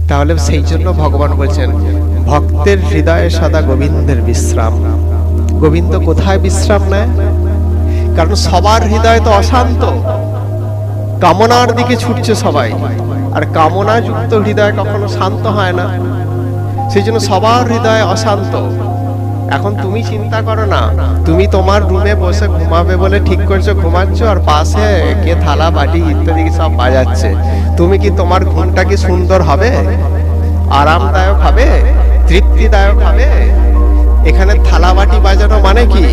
তাহলে সেই জন্য ভগবান বলছেন ভক্তের হৃদয়ে সদা গোবিন্দের বিশ্রাম। গোবিন্দ কোথায় বিশ্রাম নেয়? কারণ সবার হৃদয় তো অশান্ত, কামনার দিকে ছুটছে সবাই, আর কামনা যুক্ত হৃদয় কখনো শান্ত হয় না। সেই জন্য সবার হৃদয় অশান্ত। এখন তুমি চিন্তা করো না, তুমি তোমার রুমে বসে ঘুমাবে বলে ঠিক করছো, ঘুমাচ্ছ, আর পাশে কে থালা বাটি ইত্যাদি সব বাজাচ্ছে। তুমি কি তোমার ঘুমটা কি সুন্দর হবে, আরামদায়ক হবে, তৃপ্তিদায়ক হবে? এখানে থালা বাটি বাজানো মানে কি?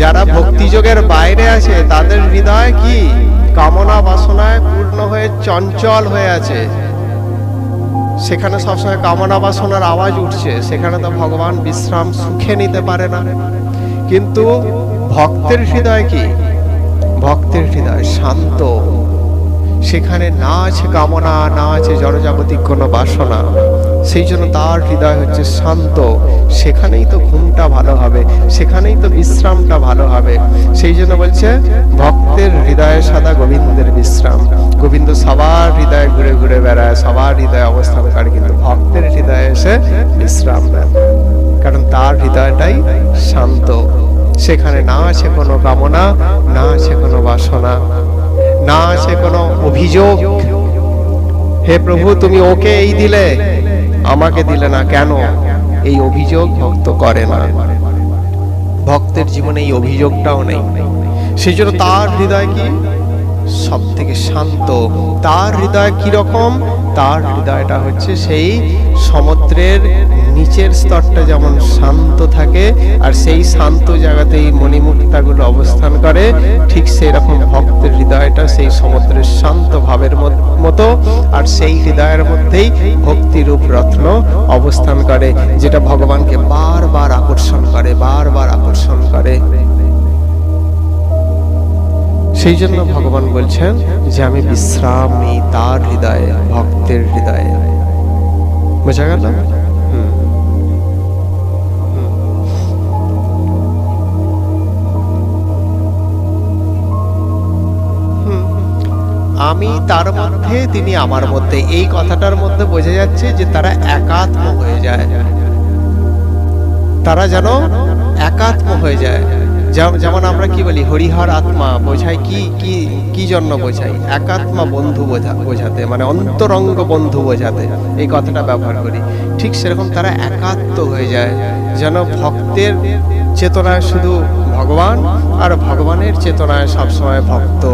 যারা ভক্তিযোগের বাইরে আছে তাদের হৃদয় কি কামনা বাসনায় পূর্ণ হয়ে চঞ্চল হয়ে আছে। সেখানে সবসময় কামনা বাসনার আওয়াজ উঠছে, সেখানে তো ভগবান বিশ্রাম সুখে নিতে পারে না। কিন্তু ভক্তের হৃদয় কি? ভক্তের হৃদয় শান্ত, সেখানে না আছে কামনা, না আছে জড়জাগতিক কোনো বাসনা। সেই জন্য তার হৃদয় হচ্ছে শান্ত, সেখানেই তো ঘুমটা ভালো হবে, সেখানেই তো বিশ্রামটা ভালো হবে। সেই জন্য বলছে ভক্তের হৃদয়ে সদা গোবিন্দের বিশ্রাম। গোবিন্দ সবার হৃদয়ে ঘুরে ঘুরে বেড়ায়, সবার হৃদয়ে অবস্থান করে, কিন্তু ভক্তের হৃদয়ে এসে বিশ্রাম নেন, কারণ তার হৃদয়টাই শান্ত। সেখানে না আছে কোনো কামনা, না আছে কোনো বাসনা, না আছে কোনো অভিযোগ। হে প্রভু, তুমি ওকে এই দিলে, আমাকে দিলে না কেন? এই অভিযোগ ভক্ত করে না। ভক্তের জীবনে এই অভিযোগটাও নেই। সেই জন্য তার হৃদয় কি সব থেকে শান্ত। তার হৃদয় কি রকম? তার হৃদয়টা হচ্ছে সেই সমুদ্রের নিচের স্তরটা যেমন শান্ত থাকে, আর সেই শান্ত জায়গাতেই মণিমুক্তাগুলো অবস্থান করে, ঠিক সেই রকম ভক্তের হৃদয়টা সেই সমুদ্রের শান্ত ভাবের মতো, আর সেই হৃদয়ের মধ্যেই ভক্তিরূপ রত্ন অবস্থান করে, যেটা ভগবানকে বারবার আকর্ষণ করে, বারবার আকর্ষণ করে। সেই জন্য ভগবান বলছেন যে আমি বিশ্রাম নিই তার হৃদয়ে, ভক্তের হৃদয়ে। বোঝা গেল? আমি তার মধ্যে, তিনি আমার মধ্যে, এই কথাটার মধ্যে বোঝা যাচ্ছে যে তারা একাত্ম হয়ে যায়। তারা যেন একাত্ম হয়ে যায়। যেমন আমরা কি বলি, হরিহর আত্মা বোঝাই কি কি কি জন্য বোঝাই? একাত্মা বন্ধু বোঝাতে, মানে অন্তরঙ্গ বন্ধু বোঝাতে এই কথাটা ব্যবহার করি। ঠিক সেরকম তারা একাত্ম হয়ে যায়, যেন ভক্তের চেতনায় শুধু ভগবান, আর ভগবানের চেতনায় সবসময় ভক্ত।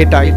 এটাই